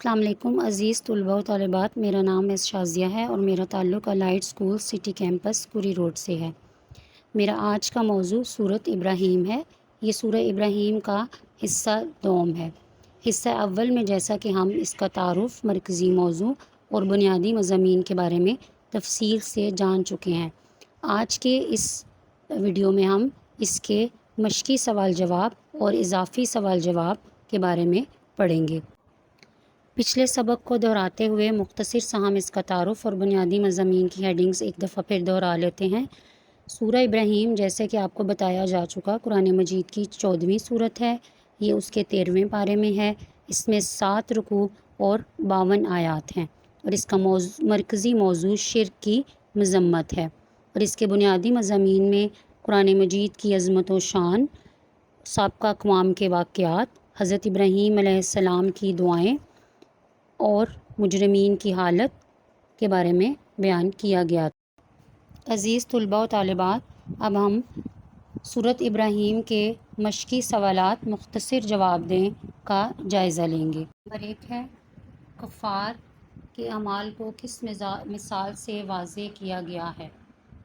السلام علیکم عزیز طلباء و طالبات، میرا نام مس شازیہ ہے اور میرا تعلق Allied school city campus Kori road سے ہے۔ میرا آج کا موضوع سورۃ ابراہیم ہے۔ یہ سورہ ابراہیم کا حصہ دوم ہے۔ حصہ اول میں جیسا کہ ہم اس کا تعارف، مرکزی موضوع اور بنیادی مضامین کے بارے میں تفصیل سے جان چکے ہیں، آج کے اس ویڈیو میں ہم اس کے مشقی سوال جواب اور اضافی سوال جواب کے بارے میں پڑھیں گے۔ پچھلے سبق کو دہراتے ہوئے مختصر سا ہم اس کا تعارف اور بنیادی مضامین کی ہیڈنگز ایک دفعہ پھر دہرا لیتے ہیں۔ سورہ ابراہیم، جیسے کہ آپ کو بتایا جا چکا، قرآن مجید کی 14ویں سورت ہے۔ یہ اس کے 13ویں پارے میں ہے۔ اس میں 7 رکوع اور 52 آیات ہیں اور اس کا مرکزی موضوع شرک کی مذمت ہے، اور اس کے بنیادی مضامین میں قرآن مجید کی عظمت و شان، سابقہ اقوام کے واقعات، حضرت ابراہیم علیہ السلام کی دعائیں اور مجرمین کی حالت کے بارے میں بیان کیا گیا تھا۔ عزیز طلباء و طالبات، اب ہم سورۃ ابراہیم کے مشقی سوالات مختصر جواب دیں کا جائزہ لیں گے۔ نمبر 1 ہے، کفار کے اعمال کو کس مثال سے واضح کیا گیا ہے؟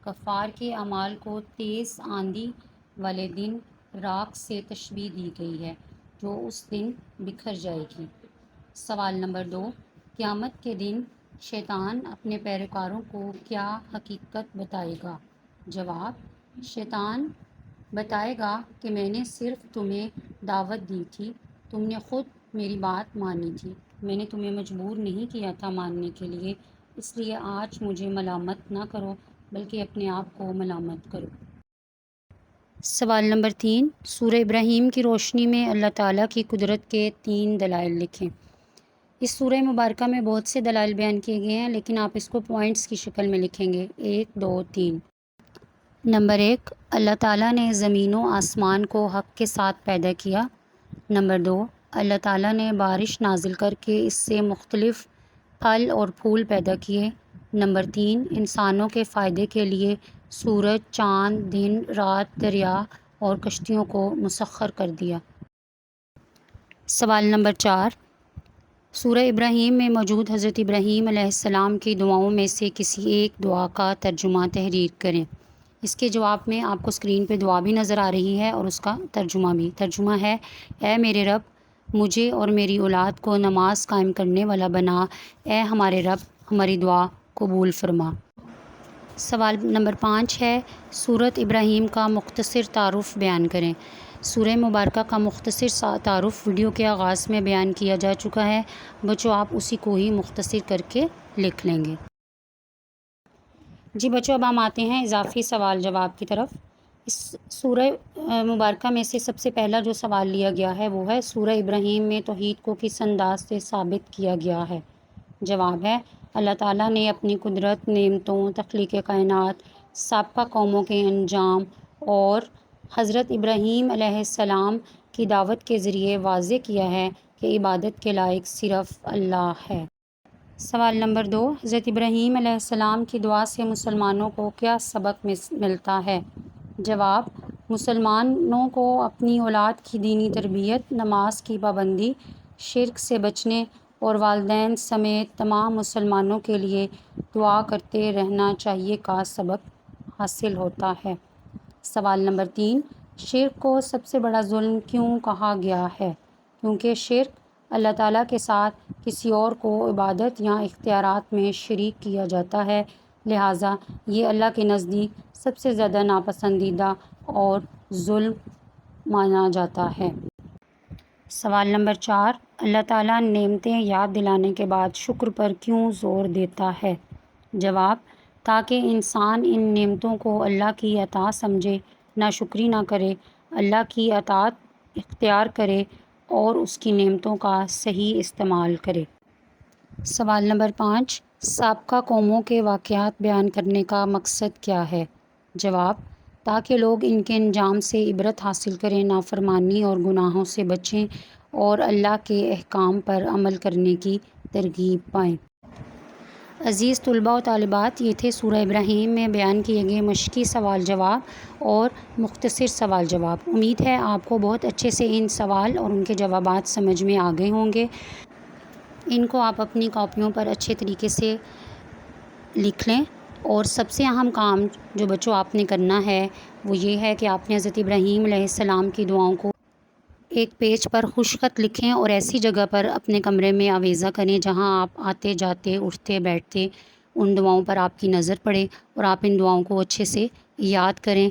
کفار کے اعمال کو تیز آندھی والے دن راکھ سے تشبیہ دی گئی ہے جو اس دن بکھر جائے گی۔ سوال نمبر 2، قیامت کے دن شیطان اپنے پیروکاروں کو کیا حقیقت بتائے گا؟ جواب، شیطان بتائے گا کہ میں نے صرف تمہیں دعوت دی تھی، تم نے خود میری بات مانی تھی، میں نے تمہیں مجبور نہیں کیا تھا ماننے کے لیے، اس لیے آج مجھے ملامت نہ کرو بلکہ اپنے آپ کو ملامت کرو۔ سوال نمبر 3، سورہ ابراہیم کی روشنی میں اللہ تعالیٰ کی قدرت کے 3 دلائل لکھیں۔ اس سورہ مبارکہ میں بہت سے دلائل بیان کیے گئے ہیں، لیکن آپ اس کو پوائنٹس کی شکل میں لکھیں گے، 1 2 3۔ نمبر 1، اللہ تعالیٰ نے زمین و آسمان کو حق کے ساتھ پیدا کیا۔ نمبر 2، اللہ تعالیٰ نے بارش نازل کر کے اس سے مختلف پھل اور پھول پیدا کیے۔ نمبر 3، انسانوں کے فائدے کے لیے سورج، چاند، دن رات، دریا اور کشتیوں کو مسخر کر دیا۔ سوال نمبر 4، سورہ ابراہیم میں موجود حضرت ابراہیم علیہ السلام کی دعاؤں میں سے کسی ایک دعا کا ترجمہ تحریر کریں۔ اس کے جواب میں آپ کو اسکرین پہ دعا بھی نظر آ رہی ہے اور اس کا ترجمہ بھی۔ ترجمہ ہے، اے میرے رب، مجھے اور میری اولاد کو نماز قائم کرنے والا بنا، اے ہمارے رب، ہماری دعا قبول فرما۔ سوال نمبر 5 ہے، سورۃ ابراہیم کا مختصر تعارف بیان کریں۔ سورہ مبارکہ کا مختصر تعارف ویڈیو کے آغاز میں بیان کیا جا چکا ہے، بچوں آپ اسی کو ہی مختصر کر کے لکھ لیں گے۔ جی بچوں، اب ہم آتے ہیں اضافی سوال جواب کی طرف۔ اس سورہ مبارکہ میں سے سب سے پہلا جو سوال لیا گیا ہے وہ ہے، سورہ ابراہیم میں توحید کو کس انداز سے ثابت کیا گیا ہے؟ جواب ہے، اللہ تعالیٰ نے اپنی قدرت، نعمتوں، تخلیق کائنات، سابقہ قوموں کے انجام اور حضرت ابراہیم علیہ السلام کی دعوت کے ذریعے واضح کیا ہے کہ عبادت کے لائق صرف اللہ ہے۔ سوال نمبر 2، حضرت ابراہیم علیہ السلام کی دعا سے مسلمانوں کو کیا سبق ملتا ہے؟ جواب، مسلمانوں کو اپنی اولاد کی دینی تربیت، نماز کی پابندی، شرک سے بچنے اور والدین سمیت تمام مسلمانوں کے لیے دعا کرتے رہنا چاہیے کا سبق حاصل ہوتا ہے۔ سوال نمبر 3، شرک کو سب سے بڑا ظلم کیوں کہا گیا ہے؟ کیونکہ شرک اللہ تعالیٰ کے ساتھ کسی اور کو عبادت یا اختیارات میں شریک کیا جاتا ہے، لہٰذا یہ اللہ کے نزدیک سب سے زیادہ ناپسندیدہ اور ظلم مانا جاتا ہے۔ سوال نمبر 4، اللہ تعالیٰ نعمتیں یاد دلانے کے بعد شکر پر کیوں زور دیتا ہے؟ جواب، تاکہ انسان ان نعمتوں کو اللہ کی عطا سمجھے، ناشکری نہ کرے، اللہ کی اطاعت اختیار کرے اور اس کی نعمتوں کا صحیح استعمال کرے۔ سوال نمبر 5، سابقہ قوموں کے واقعات بیان کرنے کا مقصد کیا ہے؟ جواب، تاکہ لوگ ان کے انجام سے عبرت حاصل کریں، نافرمانی اور گناہوں سے بچیں اور اللہ کے احکام پر عمل کرنے کی ترغیب پائیں۔ عزیز طلباء و طالبات، یہ تھے سورہ ابراہیم میں بیان کیے گئے مشقی سوال جواب اور مختصر سوال جواب۔ امید ہے آپ کو بہت اچھے سے ان سوال اور ان کے جوابات سمجھ میں آ گئے ہوں گے۔ ان کو آپ اپنی کاپیوں پر اچھے طریقے سے لکھ لیں۔ اور سب سے اہم کام جو بچوں آپ نے کرنا ہے وہ یہ ہے کہ آپ نے حضرت ابراہیم علیہ السلام کی دعاؤں کو ایک پیج پر خوش خط لکھیں اور ایسی جگہ پر اپنے کمرے میں آویزہ کریں جہاں آپ آتے جاتے اٹھتے بیٹھتے ان دعاؤں پر آپ کی نظر پڑے اور آپ ان دعاؤں کو اچھے سے یاد کریں۔